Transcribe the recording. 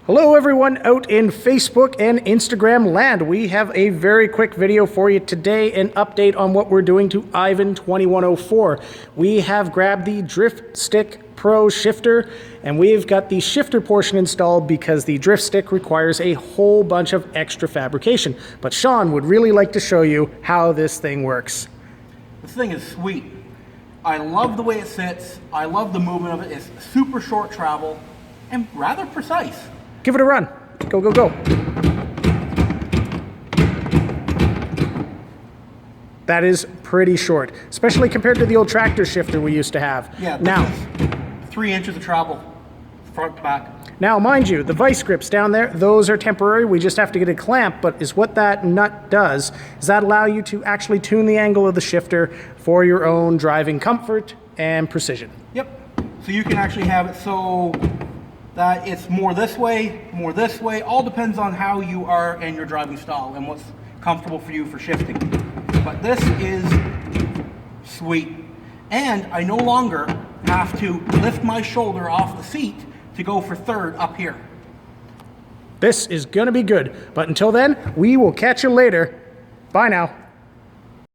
Hello everyone out in Facebook and Instagram land. We have a very quick video for you today, an update on what we're doing to IVAN2104. We have grabbed the Drift Stick Pro shifter and we've got the shifter portion installed because the drift stick requires a whole bunch of extra fabrication. But Shawn would really like to show you how this thing works. This thing is sweet. I love the way it sits. I love the movement of it. It's super short travel and rather precise. Give it a run. Go, go, go. That is pretty short, especially compared to the old tractor shifter we used to have. Yeah, now, 3 inches of travel, front to back. Now, mind you, the vice grips down there, those are temporary. We just have to get a clamp, but is what that nut does is that allow you to actually tune the angle of the shifter for your own driving comfort and precision. Yep. So you can actually have it so that it's more this way, all depends on how you are and your driving style and what's comfortable for you for shifting. But this is sweet. And I no longer have to lift my shoulder off the seat to go for third up here. This is gonna be good, but until then, we will catch you later. Bye now.